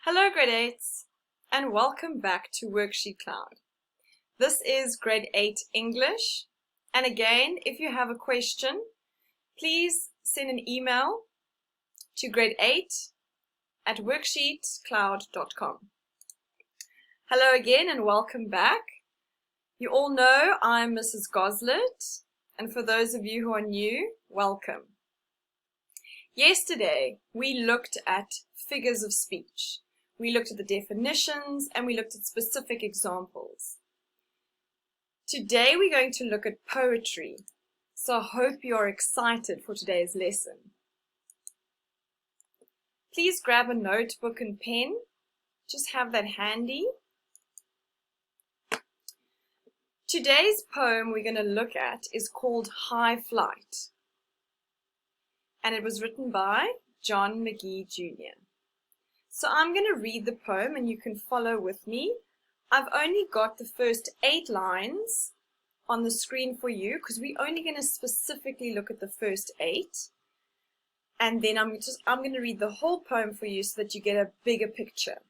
Hello grade 8s and welcome back to WorksheetCloud. This is grade 8 English, and again, if you have a question, please send an email to grade8@worksheetcloud.com. Hello again and welcome back. You all know I'm Mrs. Goslet, and for those of you who are new, welcome. Yesterday we looked at figures of speech. We looked at the definitions and we looked at specific examples. Today we're going to look at poetry, so I hope you are excited for today's lesson. Please grab a notebook and pen, just have that handy. Today's poem we're going to look at is called High Flight, and it was written by John McGee Jr. So I'm going to read the poem and you can follow with me. I've only got the first 8 lines on the screen for you because we're only going to specifically look at the first 8. And then I'm going to read the whole poem for you so that you get a bigger picture.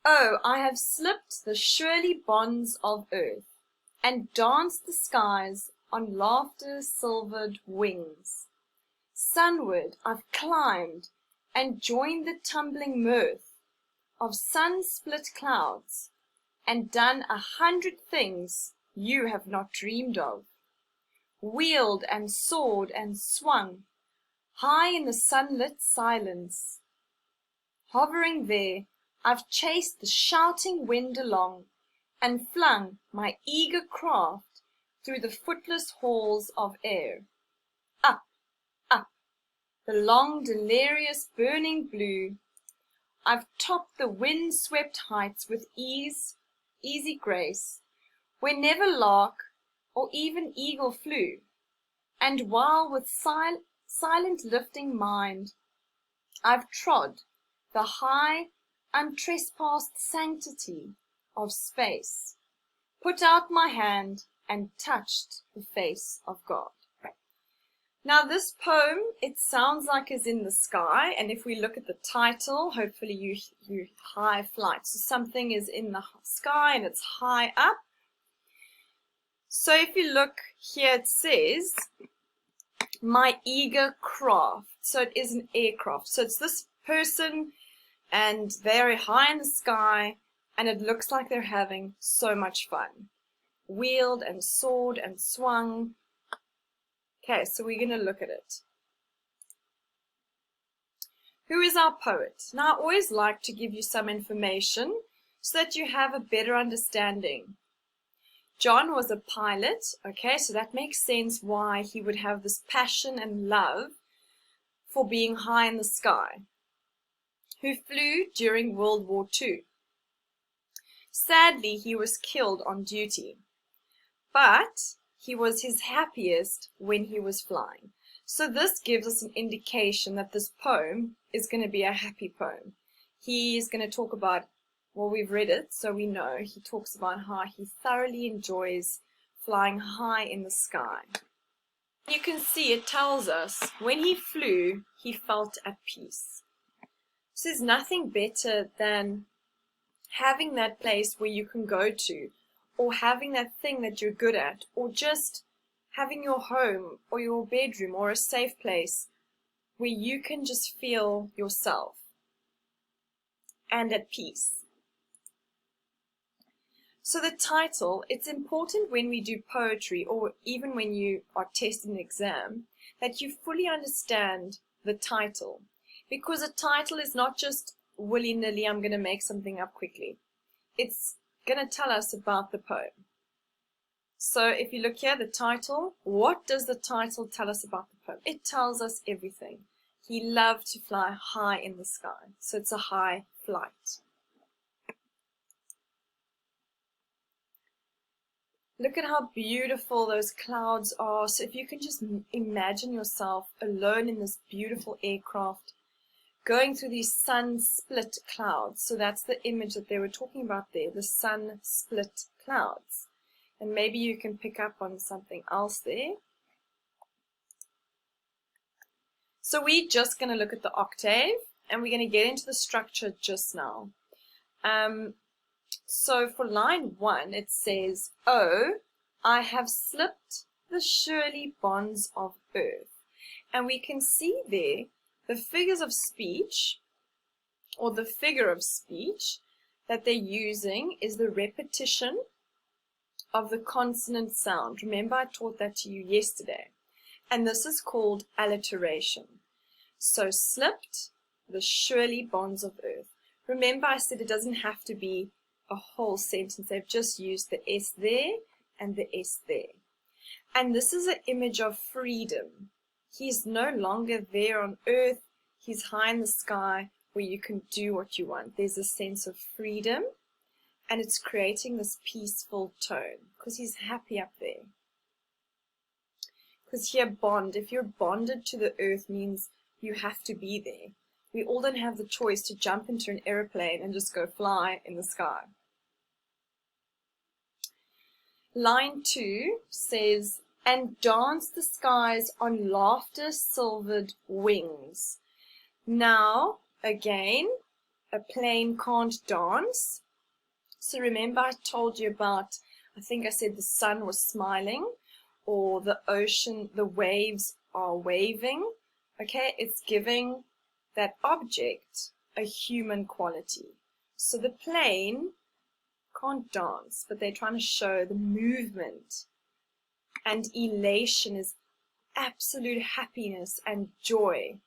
Oh, I have slipped the surely bonds of earth and danced the skies on laughter's silvered wings. Sunward I've climbed and joined the tumbling mirth of sun-split clouds, and done 100 things you have not dreamed of. Wheeled and soared and swung high in the sunlit silence. Hovering there, I've chased the shouting wind along and flung my eager craft through the footless halls of air. Up, up, the long delirious burning blue, I've topped the wind-swept heights with easy grace, where never lark or even eagle flew, and while with silent lifting mind, I've trod the high, untrespassed sanctity of space, put out my hand and touched the face of God. Now this poem, it sounds like is in the sky, and if we look at the title, hopefully you high flight. So something is in the sky and it's high up. So if you look here, it says, my eager craft. So it is an aircraft. So it's this person and they're high in the sky and it looks like they're having so much fun. Wheeled and soared and swung. Okay, so we're going to look at it. Who is our poet? Now, I always like to give you some information so that you have a better understanding. John was a pilot, okay, so that makes sense why he would have this passion and love for being high in the sky, who flew during World War II. Sadly, he was killed on duty, but he was his happiest when he was flying. So this gives us an indication that this poem is going to be a happy poem. He's going to talk about, well, we've read it, so we know. He talks about how he thoroughly enjoys flying high in the sky. You can see it tells us when he flew, he felt at peace. So there's nothing better than having that place where you can go to, or having that thing that you're good at, or just having your home or your bedroom or a safe place where you can just feel yourself and at peace. So the title, it's important when we do poetry or even when you are testing an exam that you fully understand the title, because a title is not just willy-nilly, I'm going to make something up quickly. It's going to tell us about the poem. So if you look here, the title, what does the title tell us about the poem? It tells us everything. He loved to fly high in the sky, so it's a high flight. Look at how beautiful those clouds are. So if you can just imagine yourself alone in this beautiful aircraft, going through these sun-split clouds. So that's the image that they were talking about there, the sun-split clouds. And maybe you can pick up on something else there. So we're just going to look at the octave, and we're going to get into the structure just now. So for line 1, it says, "Oh, I have slipped the surely bonds of earth." And we can see there the figures of speech, or the figure of speech that they're using is the repetition of the consonant sound. Remember, I taught that to you yesterday. And this is called alliteration. So slipped the surely bonds of earth. Remember, I said it doesn't have to be a whole sentence. They've just used the S there and the S there. And this is an image of freedom. He's no longer there on earth. He's high in the sky where you can do what you want. There's a sense of freedom, and it's creating this peaceful tone because he's happy up there. Because here, bond, if you're bonded to the earth, means you have to be there. We all don't have the choice to jump into an airplane and just go fly in the sky. Line 2 says, "And dance the skies on laughter-silvered wings." Now, again, a plane can't dance. So remember I told you about, I think I said the sun was smiling, or the ocean, the waves are waving. Okay, it's giving that object a human quality. So the plane can't dance, but they're trying to show the movement. And elation is absolute happiness and joy.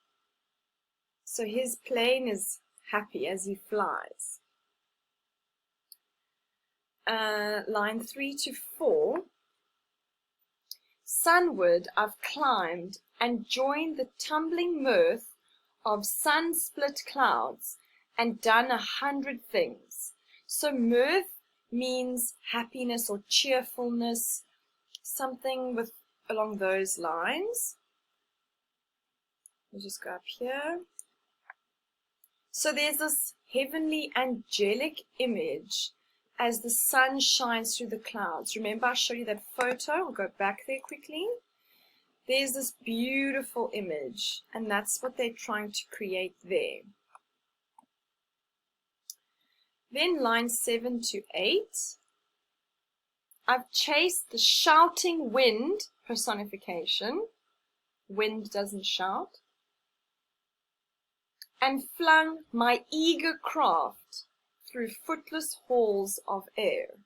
So his plane is happy as he flies. Line 3 to 4. "Sunward I've climbed and joined the tumbling mirth of sun-split clouds and done 100 things." So mirth means happiness or cheerfulness, something with along those lines. We'll just go up here. So there's this heavenly angelic image as the sun shines through the clouds. Remember I showed you that photo? I'll go back there quickly. There's this beautiful image, and that's what they're trying to create there. Then line 7 to 8. "I've chased the shouting wind," personification. Wind doesn't shout. "And flung my eager craft through footless halls of air."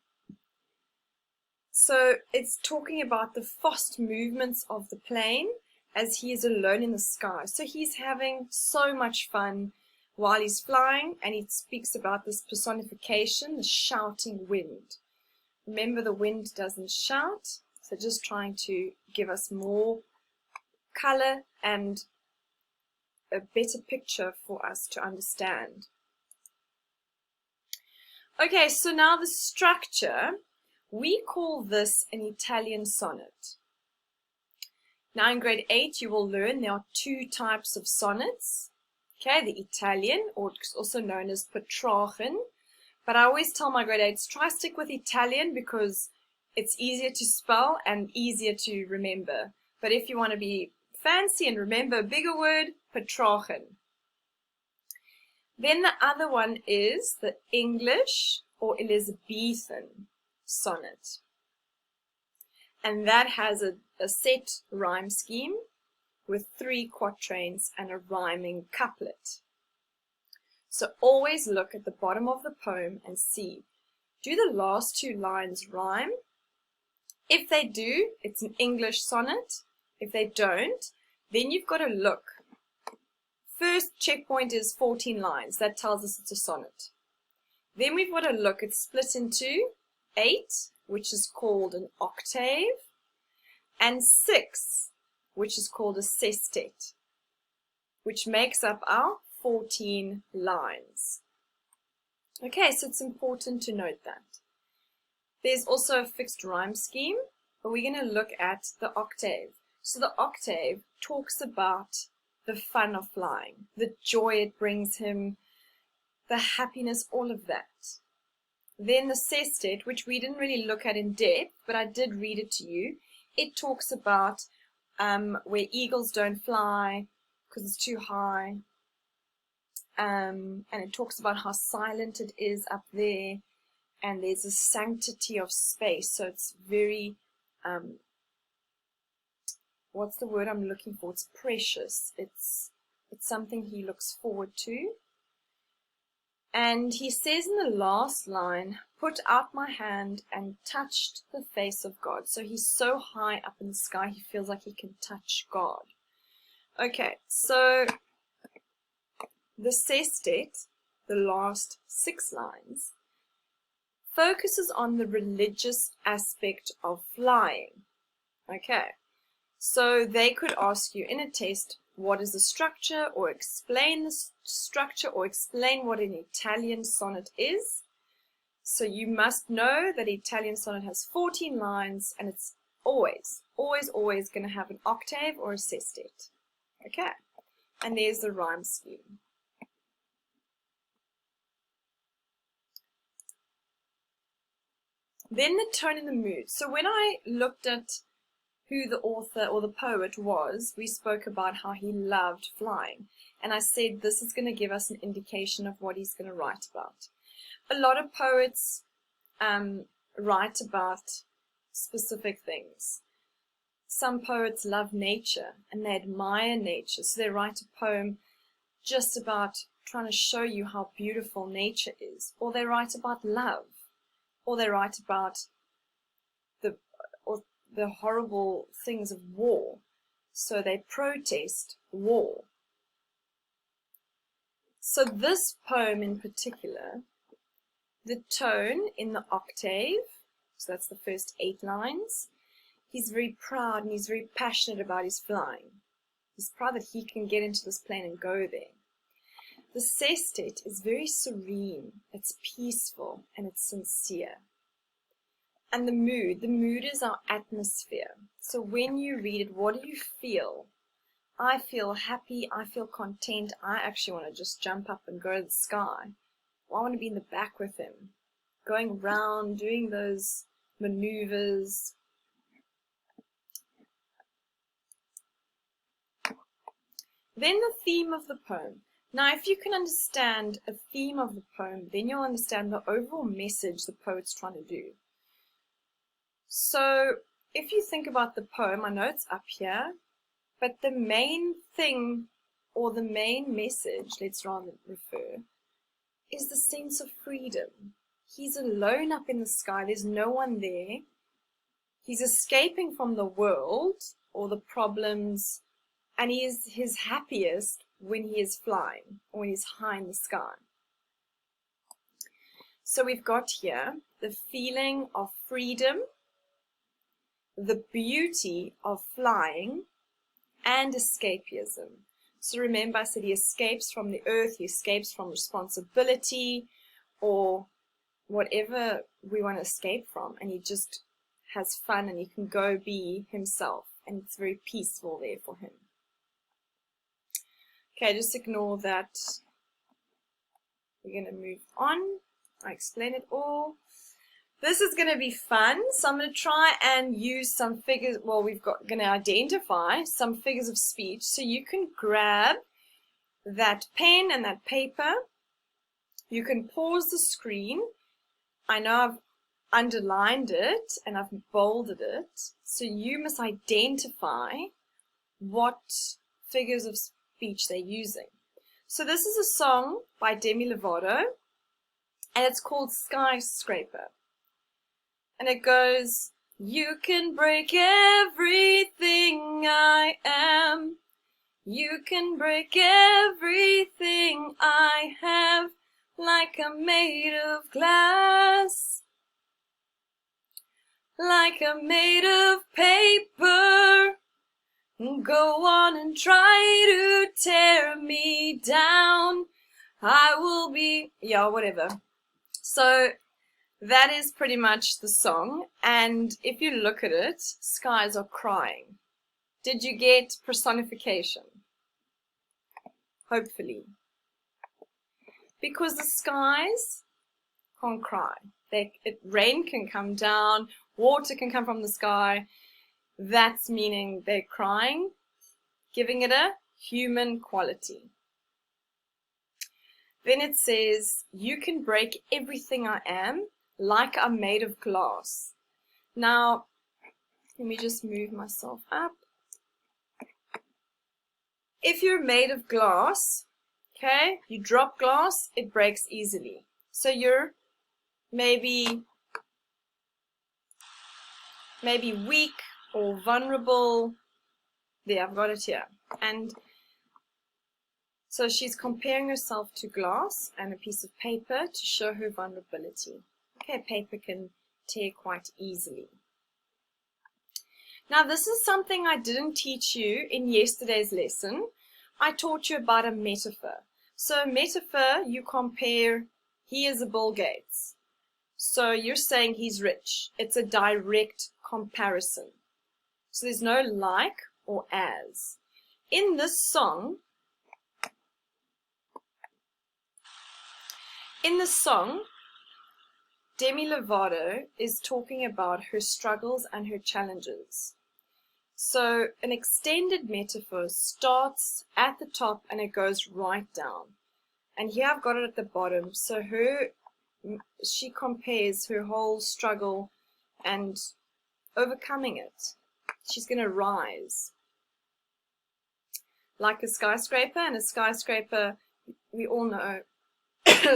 So it's talking about the fast movements of the plane as he is alone in the sky. So he's having so much fun while he's flying, and he speaks about this personification, the shouting wind. Remember, the wind doesn't shout, so just trying to give us more color and a better picture for us to understand. Okay, so now the structure, we call this an Italian sonnet. Now in grade 8 you will learn there are 2 types of sonnets. Okay, the Italian, or also known as Petrarchan. But I always tell my grade 8s, try stick with Italian because it's easier to spell and easier to remember. But if you want to be fancy and remember a bigger word, Petrarchan. Then the other one is the English or Elizabethan sonnet. And that has a set rhyme scheme with 3 quatrains and a rhyming couplet. So always look at the bottom of the poem and see, do the last 2 lines rhyme? If they do, it's an English sonnet. If they don't, then you've got to look. First checkpoint is 14 lines. That tells us it's a sonnet. Then we've got to look. It's split into 8, which is called an octave, and 6, which is called a sestet, which makes up our 14 lines. Okay, so it's important to note that. There's also a fixed rhyme scheme, but we're going to look at the octave. So the octave talks about the fun of flying, the joy it brings him, the happiness, all of that. Then the sestet, which we didn't really look at in depth, but I did read it to you. It talks about where eagles don't fly, because it's too high. And it talks about how silent it is up there, and there's a sanctity of space. So it's very, what's the word I'm looking for? It's precious. It's something he looks forward to. And he says in the last line, put out my hand and touched the face of God. So he's so high up in the sky, he feels like he can touch God. Okay, so the sestet, the last 6 lines, focuses on the religious aspect of flying. Okay, so they could ask you in a test, what is the structure, or explain the structure, or explain what an Italian sonnet is. So you must know that Italian sonnet has 14 lines, and it's always going to have an octave or a sestet. Okay, and there's the rhyme scheme. Then the tone and the mood. So when I looked at who the author or the poet was, we spoke about how he loved flying. And I said this is going to give us an indication of what he's going to write about. A lot of poets write about specific things. Some poets love nature and they admire nature. So they write a poem just about trying to show you how beautiful nature is. Or they write about love. Or they write about the horrible things of war. So they protest war. So this poem in particular, the tone in the octave, so that's the first 8 lines, he's very proud and he's very passionate about his flying. He's proud that he can get into this plane and go there. The sestet is very serene, it's peaceful, and it's sincere. And the mood is our atmosphere. So when you read it, what do you feel? I feel happy, I feel content, I actually want to just jump up and go to the sky. Well, I want to be in the back with him, going around, doing those maneuvers. Then the theme of the poem. Now, if you can understand a theme of the poem, then you'll understand the overall message the poet's trying to do. So, if you think about the poem, I know it's up here, but the main thing, or the main message, let's rather refer, is the sense of freedom. He's alone up in the sky, there's no one there. He's escaping from the world, or the problems, and he is his happiest when he is flying, or when he's high in the sky. So we've got here the feeling of freedom, the beauty of flying, and escapism. So remember I said he escapes from the earth, he escapes from responsibility, or whatever we want to escape from, and he just has fun and he can go be himself, and it's very peaceful there for him. Okay, just ignore that. We're going to move on. I explained it all. This is going to be fun, so I'm going to try and use some figures. Well, going to identify some figures of speech, so you can grab that pen and that paper. You can pause the screen. I know I've underlined it and I've bolded it, so you must identify what figures of speech they're using. So this is a song by Demi Lovato, and it's called Skyscraper. And it goes, you can break everything I am. You can break everything I have, like I'm made of glass, like I'm made of paper. Go on and try to tear me down. I will be, yeah, whatever. So that is pretty much the song, and if you look at it, skies are crying. Did you get personification? Hopefully. Because the skies can't cry. Rain can come down, water can come from the sky. That's meaning they're crying, giving it a human quality. Then it says, you can break everything I am, like I'm made of glass. Now, let me just move myself up. If you're made of glass, okay, you drop glass, it breaks easily. So you're maybe weak or vulnerable. There, I've got it here. And so she's comparing herself to glass and a piece of paper to show her vulnerability. Okay, paper can tear quite easily. Now, this is something I didn't teach you in yesterday's lesson. I taught you about a metaphor. So a metaphor, you compare, he is a Bill Gates. So you're saying he's rich. It's a direct comparison. So there's no like or as. In this song, Demi Lovato is talking about her struggles and her challenges. So an extended metaphor starts at the top and it goes right down. And here I've got it at the bottom. So she compares her whole struggle and overcoming it. She's going to rise. Like a skyscraper, and a skyscraper, we all know,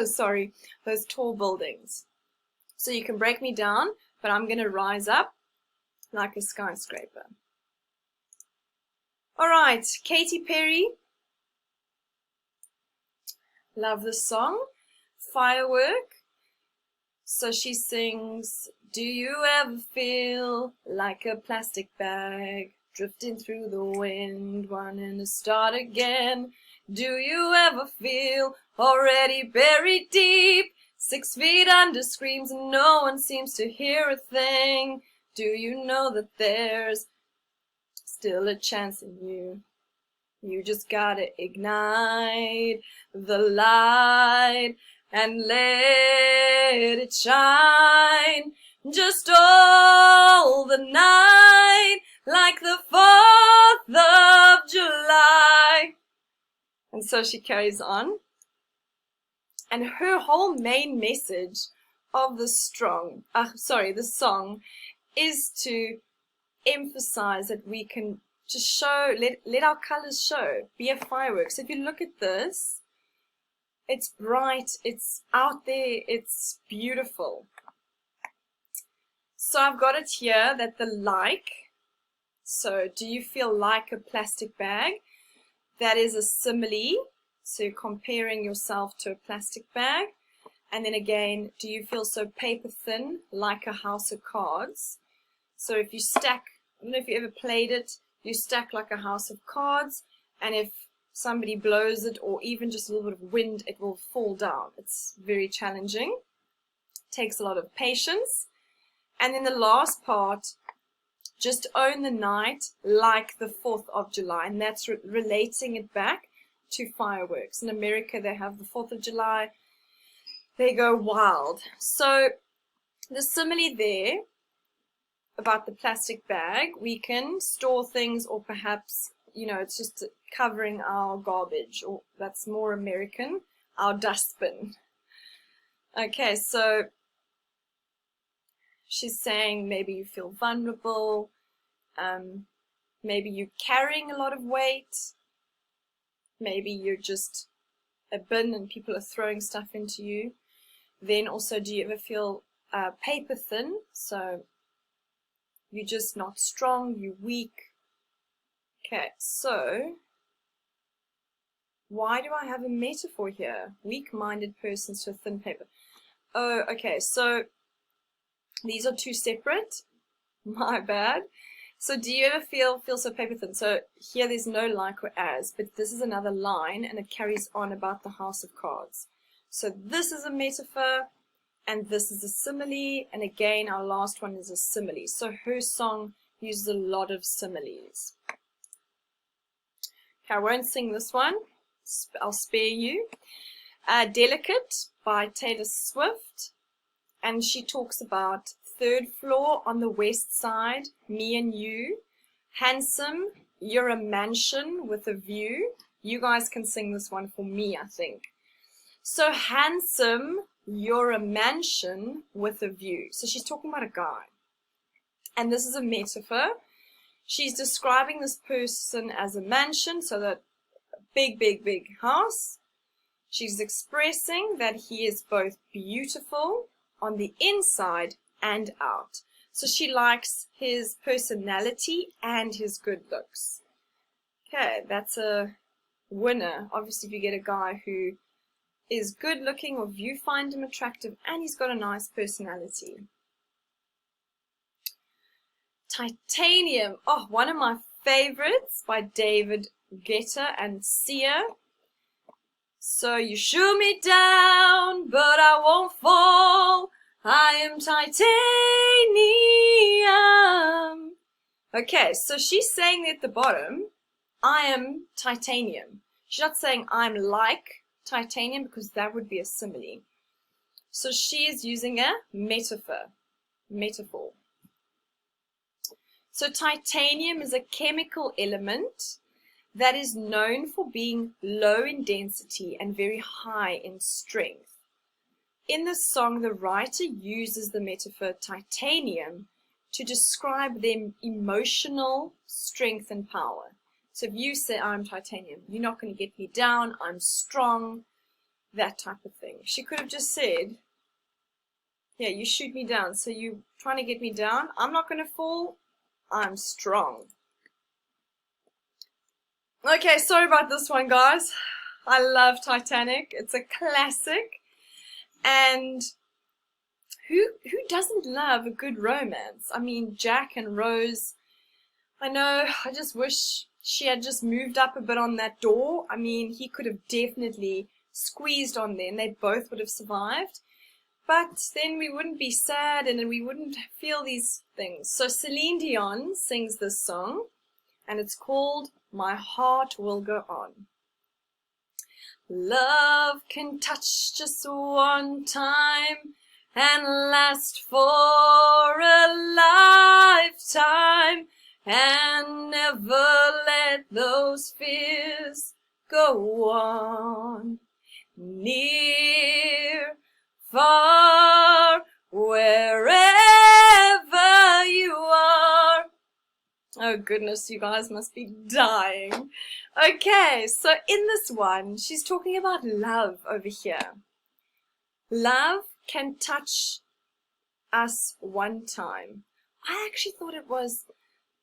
sorry, those tall buildings. So you can break me down, but I'm going to rise up like a skyscraper. All right, Katy Perry. Love this song. Firework. So she sings, do you ever feel like a plastic bag drifting through the wind, wanting to start again? Do you ever feel already buried deep, 6 feet under screams and no one seems to hear a thing? Do you know that there's still a chance in you? You just gotta ignite the light and let it shine just all the night like the 4th of July. And so she carries on. And her whole main message of the song is to emphasize that we can just show, let our colors show, be a firework. So if you look at this, it's bright, it's out there, it's beautiful. So I've got it here that the like, so do you feel like a plastic bag? That is a simile, so comparing yourself to a plastic bag. And then again, do you feel so paper thin like a house of cards? So if you stack, I don't know if you ever played it, you stack like a house of cards, and if somebody blows it or even just a little bit of wind, it will fall down. It's very challenging. Takes a lot of patience. And then the last part, just own the night like the 4th of July, and that's relating it back to fireworks. In America, they have the 4th of July. They go wild. So the simile there about the plastic bag, we can store things, or perhaps, you know, it's just covering our garbage, or that's more American, our dustbin. Okay, so she's saying maybe you feel vulnerable, maybe you're carrying a lot of weight, maybe you're just a bin and people are throwing stuff into you. Then also, do you ever feel paper thin? So you're just not strong, you're weak. Okay, so why do I have a metaphor here? Weak-minded persons to thin paper. Oh, okay, so these are two separate. My bad. So do you ever feel so paper thin? So here there's no like or as, but this is another line and it carries on about the house of cards. So this is a metaphor and this is a simile, and again our last one is a simile. So her song uses a lot of similes. Okay, I won't sing this one. I'll spare you. Delicate by Taylor Swift, and she talks about 3rd floor on the west side, me and you. Handsome, you're a mansion with a view. You guys can sing this one for me, I think. So handsome, you're a mansion with a view. So she's talking about a guy. And this is a metaphor. She's describing this person as a mansion, so that big, big, big house. She's expressing that he is both beautiful on the inside and out. So she likes his personality and his good looks. Okay, that's a winner. Obviously, if you get a guy who is good looking or if you find him attractive and he's got a nice personality. Titanium. Oh, one of my favorites by David Guetta and Sia. So you shoot me down, but I won't fall. I am titanium. Okay, so she's saying at the bottom, I am titanium. She's not saying I'm like titanium because that would be a simile. So she is using a metaphor. So titanium is a chemical element that is known for being low in density and very high in strength. In this song, the writer uses the metaphor titanium to describe their emotional strength and power. So if you say, I'm titanium, you're not going to get me down, I'm strong, that type of thing. She could have just said, yeah, you shoot me down, so you trying to get me down, I'm not going to fall, I'm strong. Okay, sorry about this one, guys. I love Titanic. It's a classic. And who doesn't love a good romance? I mean, Jack and Rose, I know, I just wish she had just moved up a bit on that door. I mean, he could have definitely squeezed on there and they both would have survived. But then we wouldn't be sad and then we wouldn't feel these things. So Celine Dion sings this song and it's called My Heart Will Go On. Love can touch just one time and last for a lifetime and never let those fears go on. Near, far, wherever you are. Oh goodness, you guys must be dying. Okay, so in this one, she's talking about love over here. Love can touch us one time. I actually thought it was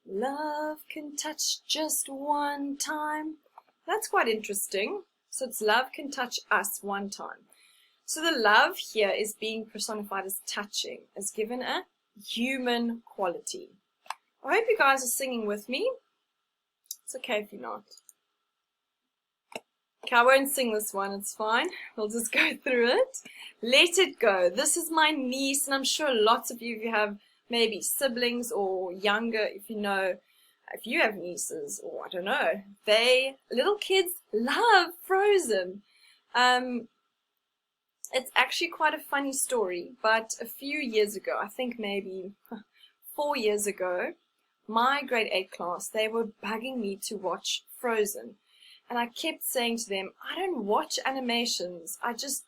love can touch just one time. That's quite interesting. So it's love can touch us one time. So the love here is being personified as touching, as given a human quality. I hope you guys are singing with me. It's okay if you're not. Okay, I won't sing this one, it's fine. We'll just go through it. Let It Go. This is my niece, and I'm sure lots of you, if you have maybe siblings or younger, if you have nieces, or I don't know, little kids love Frozen. It's actually quite a funny story, but a few years ago, I think maybe 4 years ago, my grade 8 class, they were bugging me to watch Frozen. And I kept saying to them, I don't watch animations. I just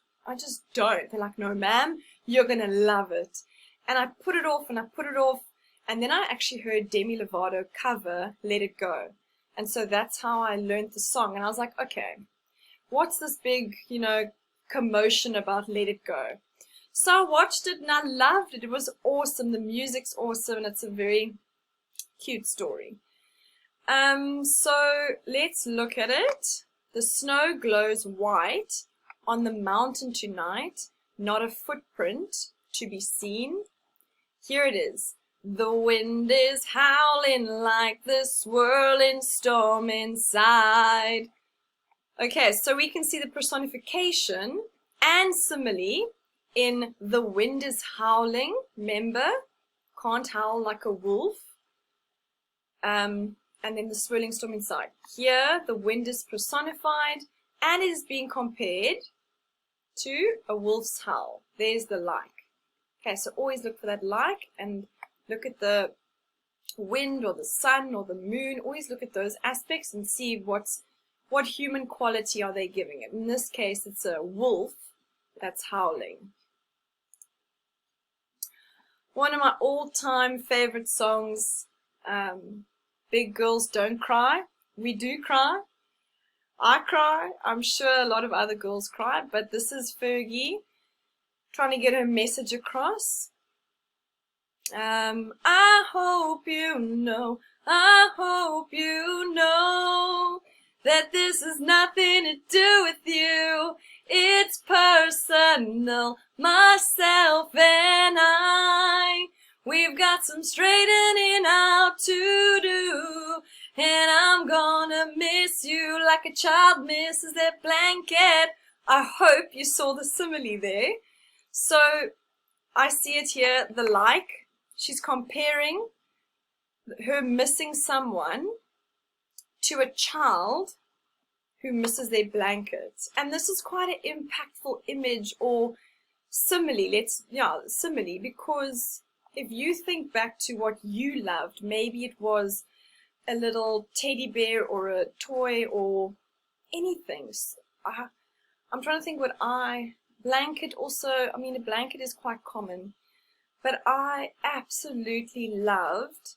don't. They're like, no, ma'am, you're going to love it. And I put it off and I put it off. And then I actually heard Demi Lovato cover Let It Go. And so that's how I learned the song. And I was like, okay, what's this big, commotion about Let It Go? So I watched it and I loved it. It was awesome. The music's awesome and it's a very cute story. So let's look at it. The snow glows white on the mountain tonight, not a footprint to be seen. Here it is. The wind is howling like the swirling storm inside. Okay, so we can see the personification and simile in the wind is howling. Remember, can't howl like a wolf. And then the swirling storm inside. Here, the wind is personified and it is being compared to a wolf's howl. There's the like. Okay, so always look for that like and look at the wind or the sun or the moon. Always look at those aspects and see what's what human quality are they giving it? In this case, it's a wolf that's howling. One of my all-time favorite songs, Big Girls Don't Cry. We do cry. I cry. I'm sure a lot of other girls cry, but this is Fergie trying to get her message across. I hope you know that this has nothing to do with you. It's personal, myself and I. We've got some straightening out to do, and I'm gonna miss you like a child misses their blanket. I hope you saw the simile there. So I see it here, the like. She's comparing her missing someone to a child who misses their blanket. And this is quite an impactful image or simile. Simile, because if you think back to what you loved, maybe it was a little teddy bear or a toy or anything. I'm trying to think blanket also, I mean, a blanket is quite common. But I absolutely loved,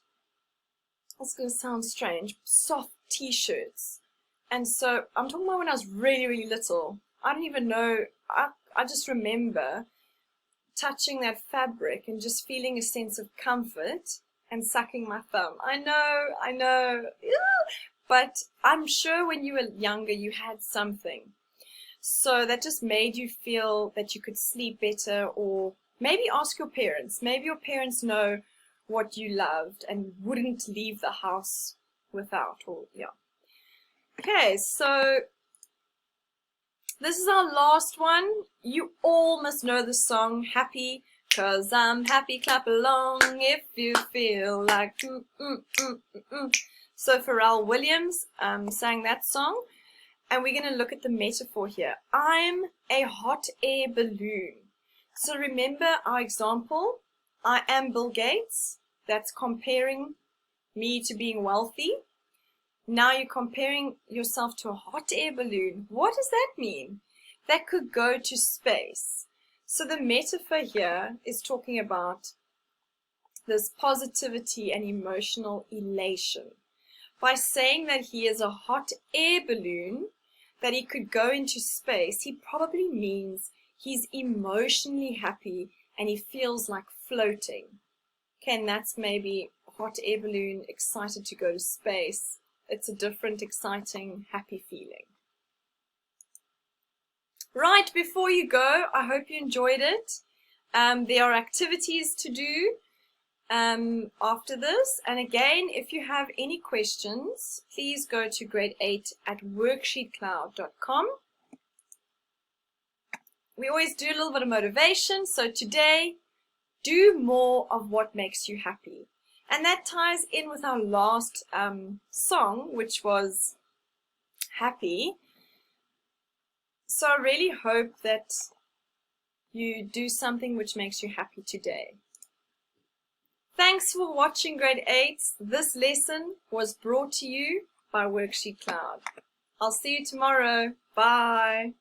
it's going to sound strange, soft t-shirts. And so I'm talking about when I was really, really little. I don't even know, I just remember touching that fabric and just feeling a sense of comfort and sucking my thumb. I know, but I'm sure when you were younger you had something. So that just made you feel that you could sleep better, or maybe ask your parents. Maybe your parents know what you loved and wouldn't leave the house without, or yeah. Okay, so this is our last one. You all must know the song Happy, 'cause I'm happy, clap along if you feel like So Pharrell Williams sang that song, and we're going to look at the metaphor here. I'm a hot air balloon. So remember our example, I am Bill Gates. That's comparing me to being wealthy. Now you're comparing yourself to a hot air balloon. What does that mean? That could go to space. So the metaphor here is talking about this positivity and emotional elation. By saying that he is a hot air balloon, that he could go into space, he probably means he's emotionally happy and he feels like floating. Okay, and that's maybe hot air balloon, excited to go to space. It's a different, exciting, happy feeling. Right, before you go, I hope you enjoyed it. There are activities to do after this. And again, if you have any questions, please go to grade 8 at WorksheetCloud.com. We always do a little bit of motivation. So today, do more of what makes you happy. And that ties in with our last song, which was Happy. So I really hope that you do something which makes you happy today. Thanks for watching grade 8. This lesson was brought to you by WorksheetCloud. I'll see you tomorrow. Bye.